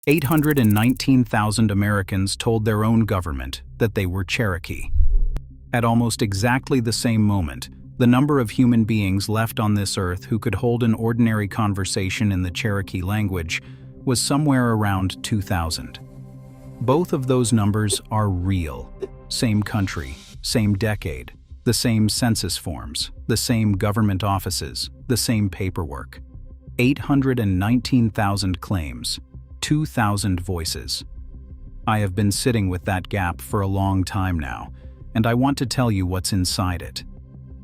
819,000 Americans told their own government that they were Cherokee. At almost exactly the same moment, the number of human beings left on this earth who could hold an ordinary conversation in the Cherokee language was somewhere around 2,000. Both of those numbers are real. Same country, same decade, the same census forms, the same government offices, the same paperwork. 819,000 claims, 2,000 voices. I have been sitting with that gap for a long time now, and I want to tell you what's inside it.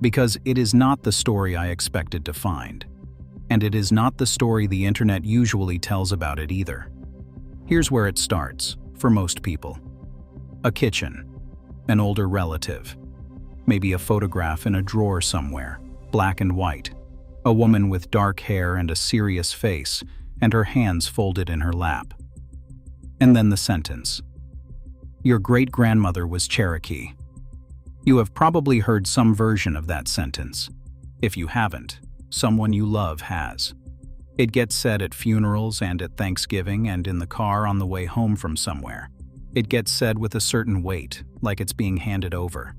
Because it is not the story I expected to find. And it is not the story the internet usually tells about it either. Here's where it starts, for most people. A kitchen, an older relative, maybe a photograph in a drawer somewhere, black and white, a woman with dark hair and a serious face, and her hands folded in her lap. And then the sentence. Your great-grandmother was Cherokee. You have probably heard some version of that sentence. If you haven't, someone you love has. It gets said at funerals and at Thanksgiving and in the car on the way home from somewhere. It gets said with a certain weight, like it's being handed over.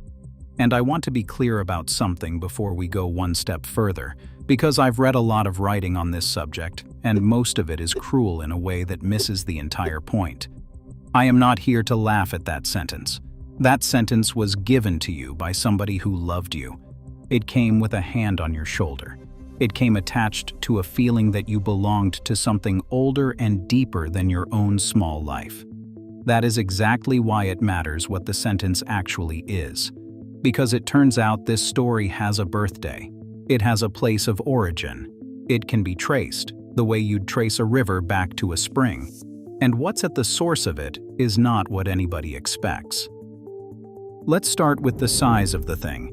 And I want to be clear about something before we go one step further, because I've read a lot of writing on this subject, and most of it is cruel in a way that misses the entire point. I am not here to laugh at that sentence. That sentence was given to you by somebody who loved you. It came with a hand on your shoulder. It came attached to a feeling that you belonged to something older and deeper than your own small life. That is exactly why it matters what the sentence actually is. Because it turns out this story has a birthday. It has a place of origin. It can be traced, the way you'd trace a river back to a spring. And what's at the source of it is not what anybody expects. Let's start with the size of the thing.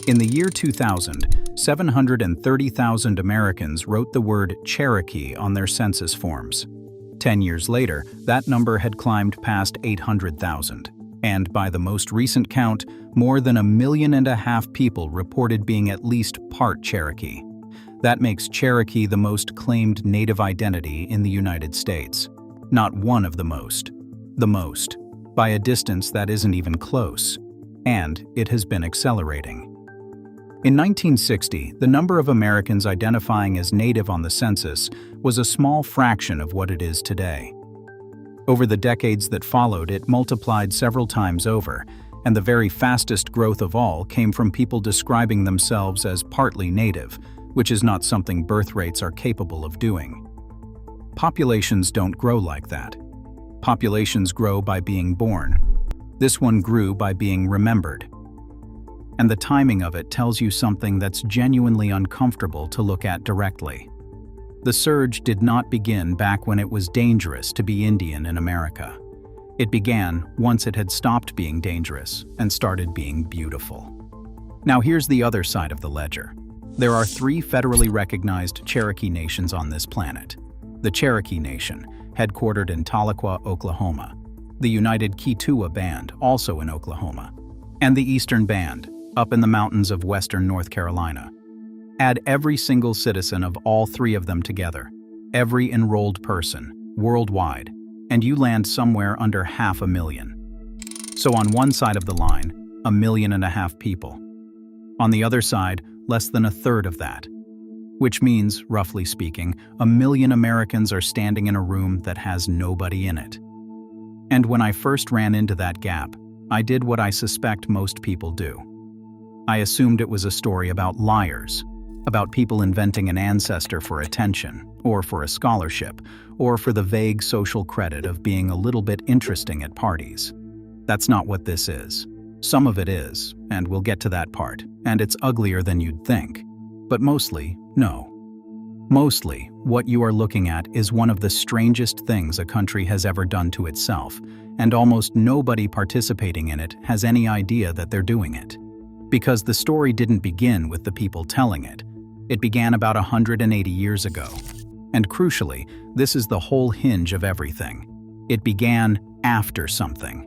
In the year 2000, 730,000 Americans wrote the word Cherokee on their census forms. 10 years later, that number had climbed past 800,000. And by the most recent count, more than 1.5 million people reported being at least part Cherokee. That makes Cherokee the most claimed native identity in the United States. Not one of the most. The most. By a distance that isn't even close. And it has been accelerating. In 1960, the number of Americans identifying as Native on the census was a small fraction of what it is today. Over the decades that followed, it multiplied several times over, and the very fastest growth of all came from people describing themselves as partly Native, which is not something birth rates are capable of doing. Populations don't grow like that. Populations grow by being born. This one grew by being remembered. And the timing of it tells you something that's genuinely uncomfortable to look at directly. The surge did not begin back when it was dangerous to be Indian in America. It began once it had stopped being dangerous and started being beautiful. Now here's the other side of the ledger. There are 3 federally recognized Cherokee nations on this planet. The Cherokee Nation, headquartered in Tahlequah, Oklahoma. The United Keetoowah Band, also in Oklahoma. And the Eastern Band, up in the mountains of western North Carolina. Add every single citizen of all 3 of them together, every enrolled person, worldwide, and you land somewhere under 500,000. So on one side of the line, 1.5 million people. On the other side, less than a third of that. Which means, roughly speaking, 1 million Americans are standing in a room that has nobody in it. And when I first ran into that gap, I did what I suspect most people do. I assumed it was a story about liars, about people inventing an ancestor for attention, or for a scholarship, or for the vague social credit of being a little bit interesting at parties. That's not what this is. Some of it is, and we'll get to that part, and it's uglier than you'd think. But mostly, no. Mostly, what you are looking at is one of the strangest things a country has ever done to itself, and almost nobody participating in it has any idea that they're doing it. Because the story didn't begin with the people telling it. It began about 180 years ago. And crucially, this is the whole hinge of everything. It began after something.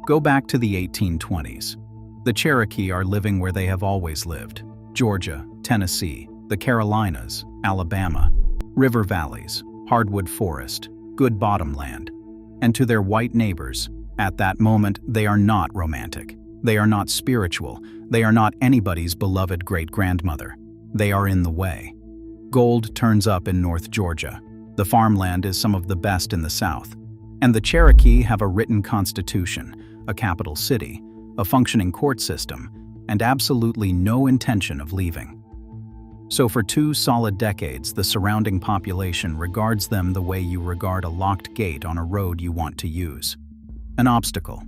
Go back to the 1820s. The Cherokee are living where they have always lived. Georgia, Tennessee, the Carolinas, Alabama, river valleys, hardwood forest, good bottom land. And to their white neighbors, at that moment, they are not romantic. They are not spiritual. They are not anybody's beloved great-grandmother. They are in the way. Gold turns up in North Georgia. The farmland is some of the best in the South. And the Cherokee have a written constitution, a capital city, a functioning court system, and absolutely no intention of leaving. So for 2 solid decades, the surrounding population regards them the way you regard a locked gate on a road you want to use. An obstacle,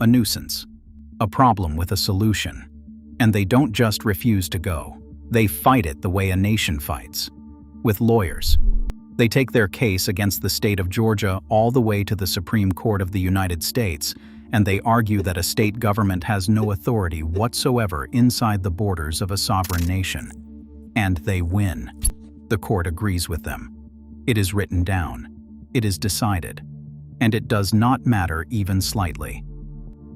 a nuisance, a problem with a solution. And they don't just refuse to go. They fight it the way a nation fights, with lawyers. They take their case against the state of Georgia all the way to the Supreme Court of the United States, and they argue that a state government has no authority whatsoever inside the borders of a sovereign nation. And they win. The court agrees with them. It is written down. It is decided. And it does not matter even slightly.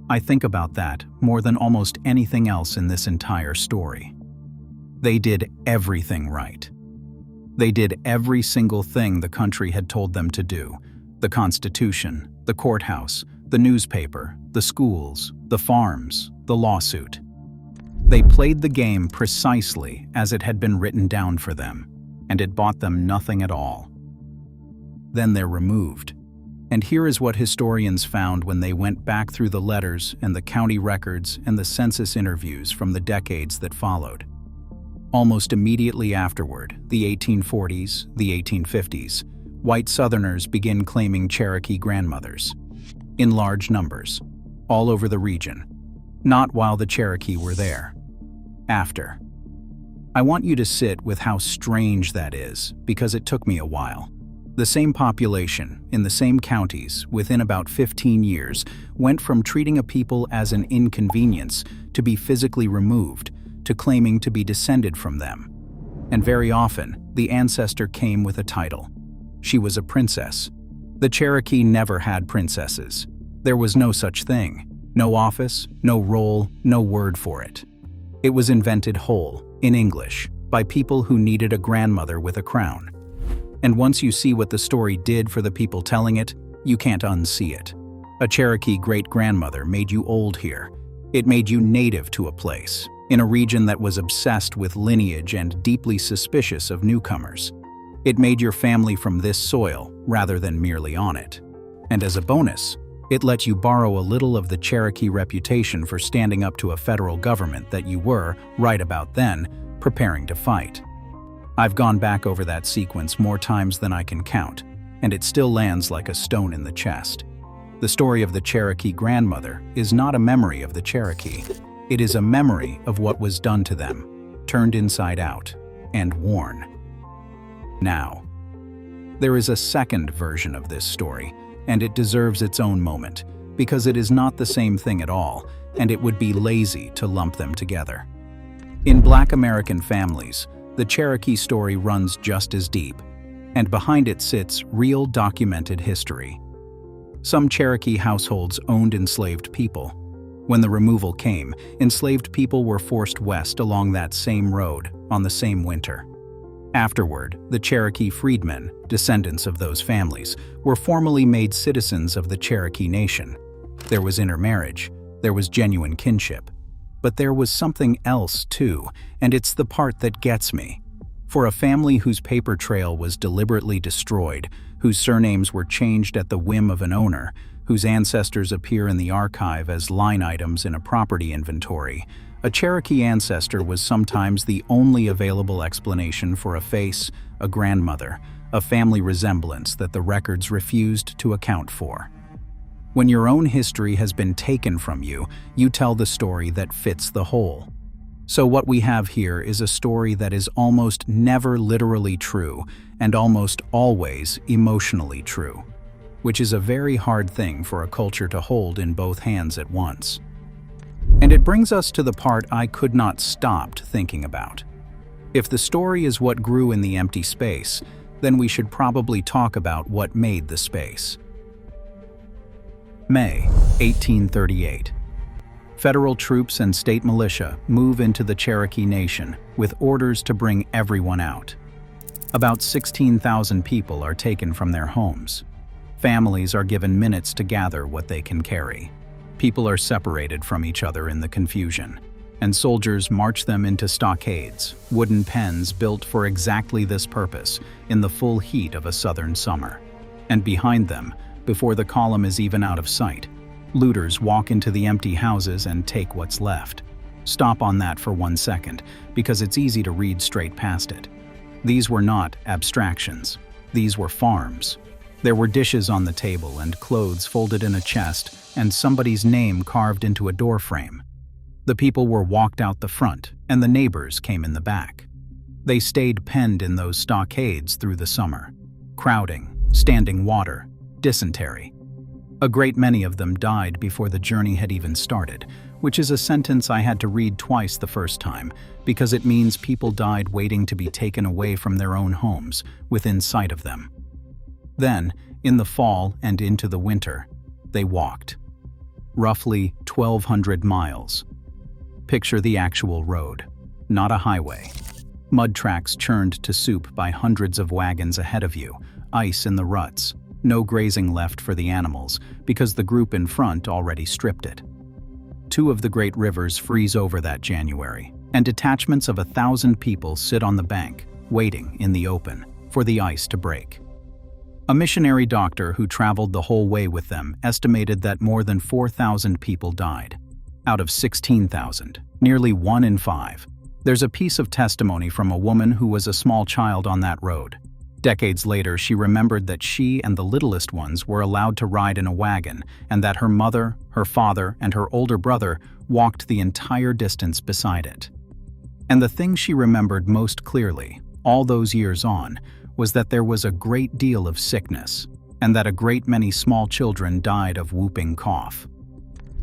I think about that more than almost anything else in this entire story. They did everything right. They did every single thing the country had told them to do. The Constitution, the courthouse, the newspaper, the schools, the farms, the lawsuit. They played the game precisely as it had been written down for them, and it bought them nothing at all. Then they're removed. And here is what historians found when they went back through the letters and the county records and the census interviews from the decades that followed. Almost immediately afterward, the 1840s, the 1850s, white Southerners begin claiming Cherokee grandmothers. In large numbers, all over the region. Not while the Cherokee were there. After. I want you to sit with how strange that is, because it took me a while. The same population, in the same counties, within about 15 years, went from treating a people as an inconvenience to be physically removed, to claiming to be descended from them. And very often, the ancestor came with a title. She was a princess. The Cherokee never had princesses. There was no such thing. No office, no role, no word for it. It was invented whole, in English, by people who needed a grandmother with a crown. And once you see what the story did for the people telling it, you can't unsee it. A Cherokee great-grandmother made you old here. It made you native to a place, in a region that was obsessed with lineage and deeply suspicious of newcomers. It made your family from this soil rather than merely on it. And as a bonus, it let you borrow a little of the Cherokee reputation for standing up to a federal government that you were, right about then, preparing to fight. I've gone back over that sequence more times than I can count, and it still lands like a stone in the chest. The story of the Cherokee grandmother is not a memory of the Cherokee. It is a memory of what was done to them, turned inside out, and worn. Now, there is a second version of this story, and it deserves its own moment, because it is not the same thing at all, and it would be lazy to lump them together. In Black American families, the Cherokee story runs just as deep, and behind it sits real documented history. Some Cherokee households owned enslaved people. When the removal came, enslaved people were forced west along that same road on the same winter. Afterward, the Cherokee freedmen, descendants of those families, were formally made citizens of the Cherokee Nation. There was intermarriage, there was genuine kinship. But there was something else too, and it's the part that gets me. For a family whose paper trail was deliberately destroyed, whose surnames were changed at the whim of an owner, whose ancestors appear in the archive as line items in a property inventory, a Cherokee ancestor was sometimes the only available explanation for a face, a grandmother, a family resemblance that the records refused to account for. When your own history has been taken from you, you tell the story that fits the whole. So what we have here is a story that is almost never literally true and almost always emotionally true, which is a very hard thing for a culture to hold in both hands at once. And it brings us to the part I could not stop thinking about. If the story is what grew in the empty space, then we should probably talk about what made the space. May 1838. Federal troops and state militia move into the Cherokee Nation with orders to bring everyone out. About 16,000 people are taken from their homes. Families are given minutes to gather what they can carry. People are separated from each other in the confusion, and soldiers march them into stockades, wooden pens built for exactly this purpose, in the full heat of a southern summer. And behind them, before the column is even out of sight, looters walk into the empty houses and take what's left. Stop on that for 1 second, because it's easy to read straight past it. These were not abstractions. These were farms. There were dishes on the table and clothes folded in a chest and somebody's name carved into a doorframe. The people were walked out the front, and the neighbors came in the back. They stayed penned in those stockades through the summer. Crowding, standing water, dysentery. A great many of them died before the journey had even started, which is a sentence I had to read twice the first time, because it means people died waiting to be taken away from their own homes, within sight of them. Then, in the fall and into the winter, they walked. Roughly 1,200 miles. Picture the actual road, not a highway. Mud tracks churned to soup by hundreds of wagons ahead of you, ice in the ruts, no grazing left for the animals because the group in front already stripped it. 2 of the great rivers freeze over that January, and detachments of 1,000 people sit on the bank, waiting in the open for the ice to break. A missionary doctor who traveled the whole way with them estimated that more than 4,000 people died. Out of 16,000, nearly 1 in 5. There's a piece of testimony from a woman who was a small child on that road. Decades later, she remembered that she and the littlest ones were allowed to ride in a wagon, and that her mother, her father, and her older brother walked the entire distance beside it. And the thing she remembered most clearly, all those years on, was that there was a great deal of sickness, and that a great many small children died of whooping cough.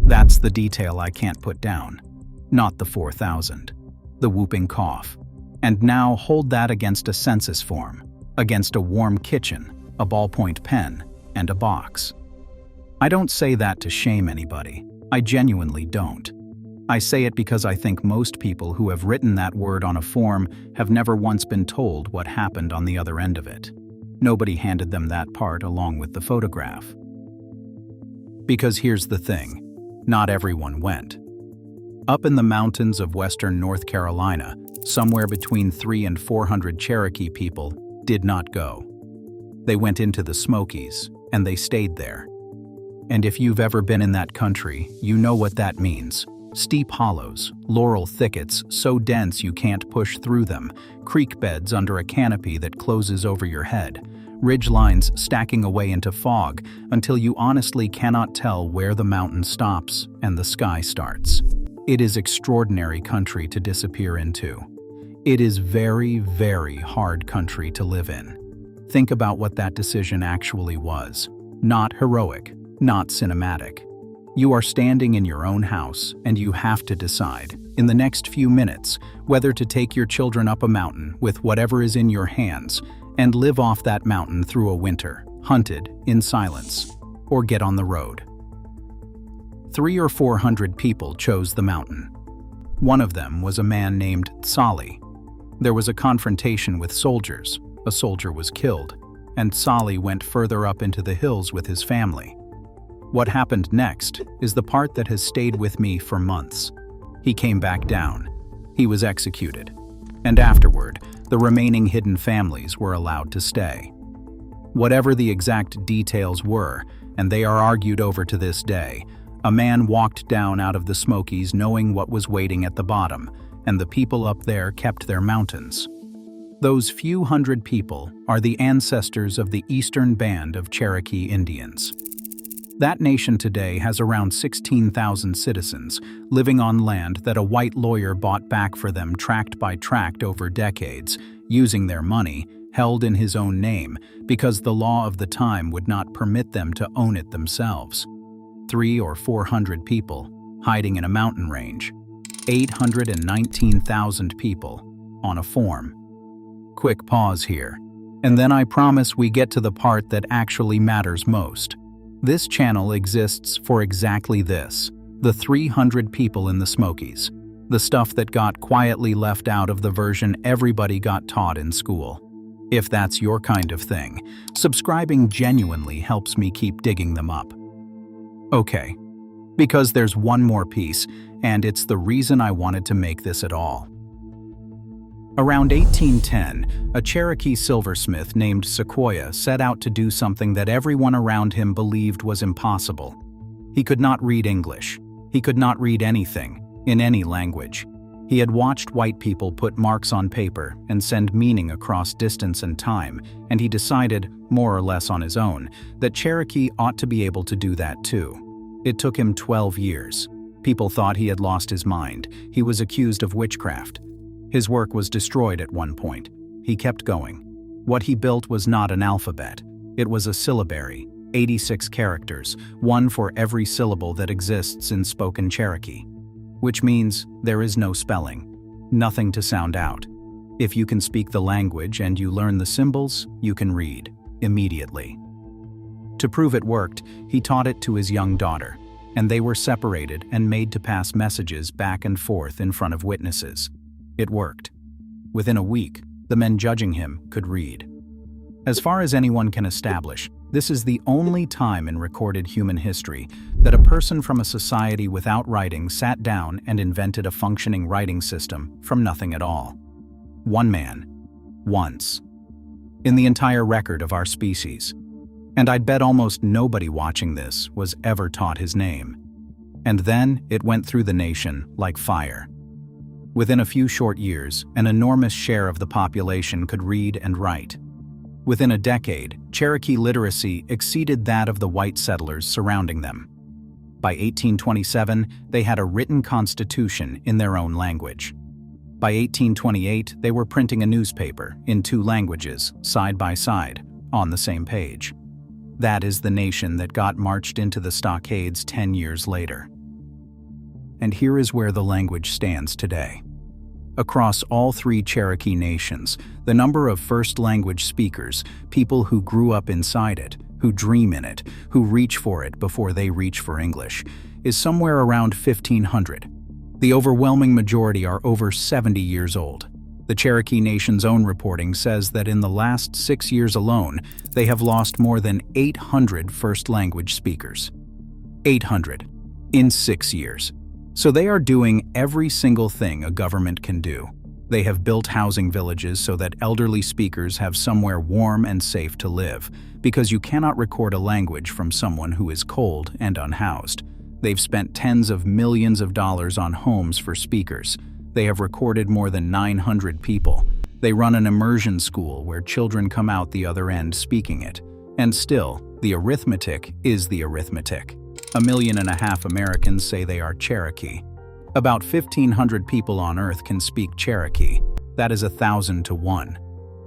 That's the detail I can't put down, not the 4,000, the whooping cough. And now hold that against a census form, against a warm kitchen, a ballpoint pen, and a box. I don't say that to shame anybody. I genuinely don't. I say it because I think most people who have written that word on a form have never once been told what happened on the other end of it. Nobody handed them that part along with the photograph. Because here's the thing, not everyone went. Up in the mountains of western North Carolina, somewhere between 300 and 400 Cherokee people did not go. They went into the Smokies, and they stayed there. And if you've ever been in that country, you know what that means. Steep hollows, laurel thickets so dense you can't push through them, creek beds under a canopy that closes over your head, ridge lines stacking away into fog until you honestly cannot tell where the mountain stops and the sky starts. It is extraordinary country to disappear into. It is very, very hard country to live in. Think about what that decision actually was. Not heroic, not cinematic. You are standing in your own house, and you have to decide, in the next few minutes, whether to take your children up a mountain with whatever is in your hands and live off that mountain through a winter, hunted, in silence, or get on the road. 300 or 400 people chose the mountain. One of them was a man named Tsali. There was a confrontation with soldiers. A soldier was killed, and Tsali went further up into the hills with his family. What happened next is the part that has stayed with me for months. He came back down. He was executed. And afterward, the remaining hidden families were allowed to stay. Whatever the exact details were, and they are argued over to this day, a man walked down out of the Smokies knowing what was waiting at the bottom, and the people up there kept their mountains. Those few hundred people are the ancestors of the eastern band of Cherokee Indians. That nation today has around 16,000 citizens living on land that a white lawyer bought back for them tract by tract over decades, using their money, held in his own name, because the law of the time would not permit them to own it themselves. 300 or 400 people, hiding in a mountain range. 819,000 people, on a form. Quick pause here, and then I promise we get to the part that actually matters most. This channel exists for exactly this, the 300 people in the Smokies, the stuff that got quietly left out of the version everybody got taught in school. If that's your kind of thing, subscribing genuinely helps me keep digging them up. Okay, because there's one more piece, and it's the reason I wanted to make this at all. Around 1810, a Cherokee silversmith named Sequoyah set out to do something that everyone around him believed was impossible. He could not read English. He could not read anything, in any language. He had watched white people put marks on paper and send meaning across distance and time, and he decided, more or less on his own, that Cherokee ought to be able to do that too. It took him 12 years. People thought he had lost his mind. He was accused of witchcraft. His work was destroyed at one point. He kept going. What he built was not an alphabet. It was a syllabary, 86 characters, one for every syllable that exists in spoken Cherokee. Which means there is no spelling, nothing to sound out. If you can speak the language and you learn the symbols, you can read, immediately. To prove it worked, he taught it to his young daughter, and they were separated and made to pass messages back and forth in front of witnesses. It worked. Within a week, the men judging him could read. As far as anyone can establish, this is the only time in recorded human history that a person from a society without writing sat down and invented a functioning writing system from nothing at all. One man. Once. In the entire record of our species. And I'd bet almost nobody watching this was ever taught his name. And then it went through the nation like fire. Within a few short years, an enormous share of the population could read and write. Within a decade, Cherokee literacy exceeded that of the white settlers surrounding them. By 1827, they had a written constitution in their own language. By 1828, they were printing a newspaper in 2 languages, side by side, on the same page. That is the nation that got marched into the stockades 10 years later. And here is where the language stands today. Across all 3 Cherokee nations, the number of first language speakers, people who grew up inside it, who dream in it, who reach for it before they reach for English, is somewhere around 1,500. The overwhelming majority are over 70 years old. The Cherokee Nation's own reporting says that in the last 6 years alone, they have lost more than 800 first language speakers. 800 in 6 years. So they are doing every single thing a government can do. They have built housing villages so that elderly speakers have somewhere warm and safe to live, because you cannot record a language from someone who is cold and unhoused. They've spent tens of millions of dollars on homes for speakers. They have recorded more than 900 people. They run an immersion school where children come out the other end speaking it. And still, the arithmetic is the arithmetic. 1.5 million Americans say they are Cherokee. About 1,500 people on Earth can speak Cherokee. That is 1,000 to 1.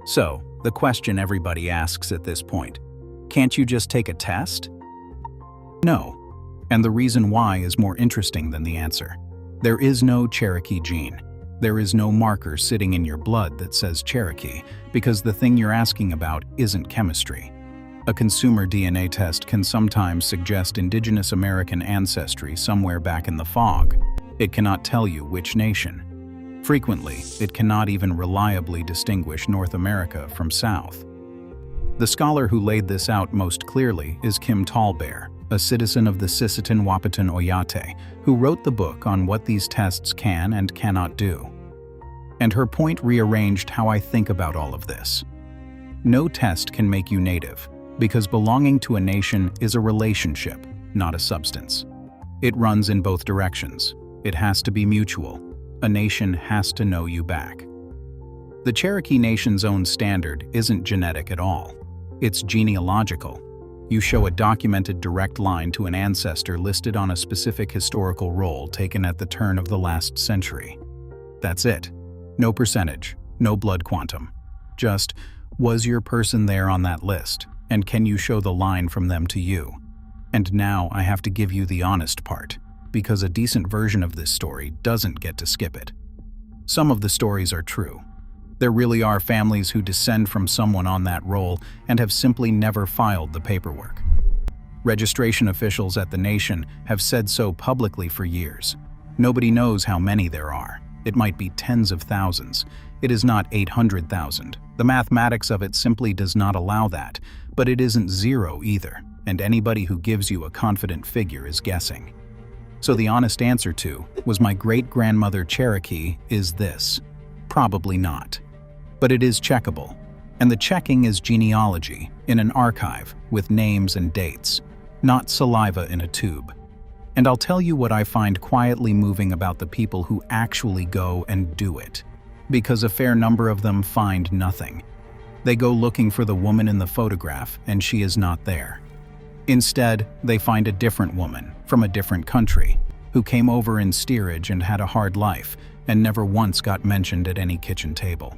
So, the question everybody asks at this point, can't you just take a test? No. And the reason why is more interesting than the answer. There is no Cherokee gene. There is no marker sitting in your blood that says Cherokee, because the thing you're asking about isn't chemistry. A consumer DNA test can sometimes suggest Indigenous American ancestry somewhere back in the fog. It cannot tell you which nation. Frequently, it cannot even reliably distinguish North America from South. The scholar who laid this out most clearly is Kim Tallbear, a citizen of the Sisseton Wahpeton Oyate, who wrote the book on what these tests can and cannot do. And her point rearranged how I think about all of this. No test can make you native, because belonging to a nation is a relationship, not a substance. It runs in both directions. It has to be mutual. A nation has to know you back. The Cherokee Nation's own standard isn't genetic at all. It's genealogical. You show a documented direct line to an ancestor listed on a specific historical roll taken at the turn of the last century. That's it. No percentage, no blood quantum. Just, was your person there on that list? And can you show the line from them to you? And now I have to give you the honest part, because a decent version of this story doesn't get to skip it. Some of the stories are true. There really are families who descend from someone on that roll and have simply never filed the paperwork. Registration officials at the nation have said so publicly for years. Nobody knows how many there are. It might be tens of thousands. It is not 800,000. The mathematics of it simply does not allow that, but it isn't zero either, and anybody who gives you a confident figure is guessing. So the honest answer to, was my great-grandmother Cherokee, is this. Probably not. But it is checkable. And the checking is genealogy in an archive with names and dates, not saliva in a tube. And I'll tell you what I find quietly moving about the people who actually go and do it. Because a fair number of them find nothing. They go looking for the woman in the photograph, and she is not there. Instead, they find a different woman from a different country who came over in steerage and had a hard life and never once got mentioned at any kitchen table.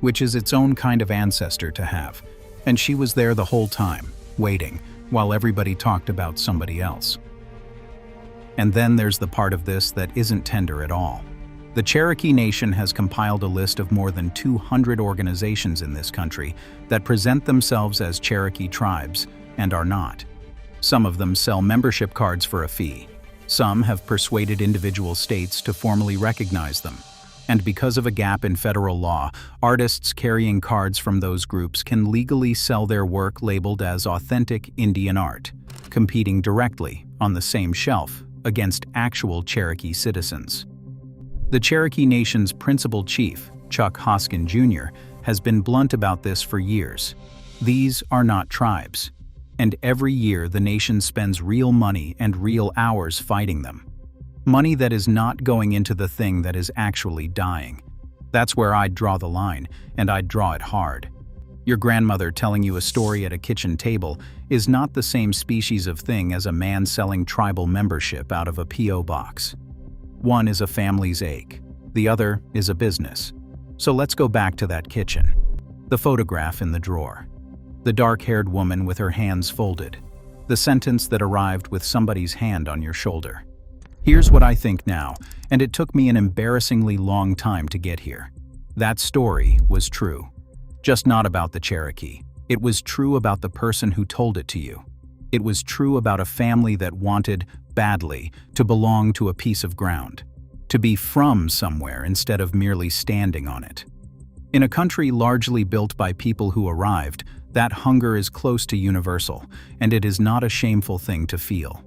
Which is its own kind of ancestor to have. And she was there the whole time, waiting, while everybody talked about somebody else. And then there's the part of this that isn't tender at all. The Cherokee Nation has compiled a list of more than 200 organizations in this country that present themselves as Cherokee tribes and are not. Some of them sell membership cards for a fee. Some have persuaded individual states to formally recognize them. And because of a gap in federal law, artists carrying cards from those groups can legally sell their work labeled as authentic Indian art, competing directly on the same shelf against actual Cherokee citizens. The Cherokee Nation's principal chief, Chuck Hoskin Jr., has been blunt about this for years. These are not tribes. And every year the nation spends real money and real hours fighting them. Money that is not going into the thing that is actually dying. That's where I'd draw the line, and I'd draw it hard. Your grandmother telling you a story at a kitchen table is not the same species of thing as a man selling tribal membership out of a P.O. box. One is a family's ache, the other is a business. So let's go back to that kitchen. The photograph in the drawer. The dark-haired woman with her hands folded. The sentence that arrived with somebody's hand on your shoulder. Here's what I think now, and it took me an embarrassingly long time to get here. That story was true. Just not about the Cherokee. It was true about the person who told it to you. It was true about a family that wanted, badly, to belong to a piece of ground. To be from somewhere instead of merely standing on it. In a country largely built by people who arrived, that hunger is close to universal, and it is not a shameful thing to feel.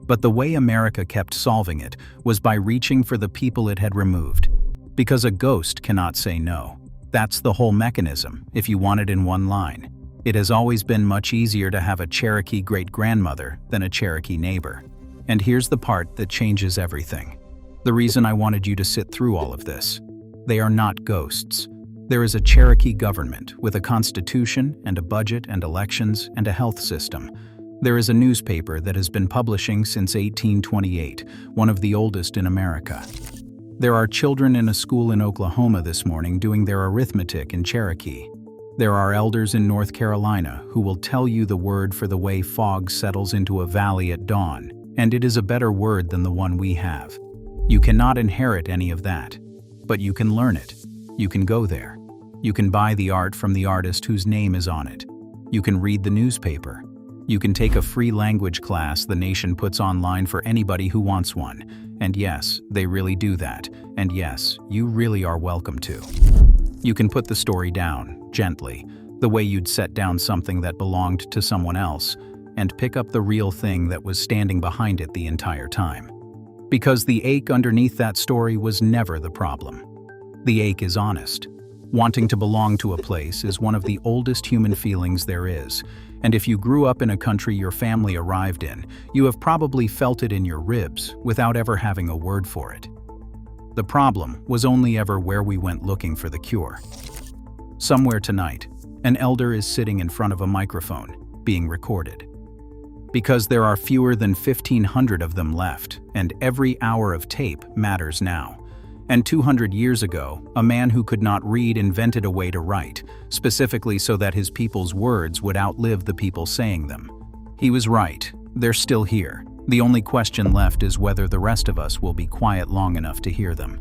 But the way America kept solving it was by reaching for the people it had removed. Because a ghost cannot say no. That's the whole mechanism, if you want it in one line. It has always been much easier to have a Cherokee great-grandmother than a Cherokee neighbor. And here's the part that changes everything. The reason I wanted you to sit through all of this. They are not ghosts. There is a Cherokee government with a constitution and a budget and elections and a health system. There is a newspaper that has been publishing since 1828, one of the oldest in America. There are children in a school in Oklahoma this morning doing their arithmetic in Cherokee. There are elders in North Carolina who will tell you the word for the way fog settles into a valley at dawn, and it is a better word than the one we have. You cannot inherit any of that, but you can learn it. You can go there. You can buy the art from the artist whose name is on it. You can read the newspaper. You can take a free language class the nation puts online for anybody who wants one. And yes, they really do that. And yes, you really are welcome to. You can put the story down, gently, the way you'd set down something that belonged to someone else, and pick up the real thing that was standing behind it the entire time. Because the ache underneath that story was never the problem. The ache is honest. Wanting to belong to a place is one of the oldest human feelings there is, and if you grew up in a country your family arrived in, you have probably felt it in your ribs without ever having a word for it. The problem was only ever where we went looking for the cure. Somewhere tonight, an elder is sitting in front of a microphone, being recorded. Because there are fewer than 1,500 of them left, and every hour of tape matters now. And 200 years ago, a man who could not read invented a way to write, specifically so that his people's words would outlive the people saying them. He was right. They're still here. The only question left is whether the rest of us will be quiet long enough to hear them.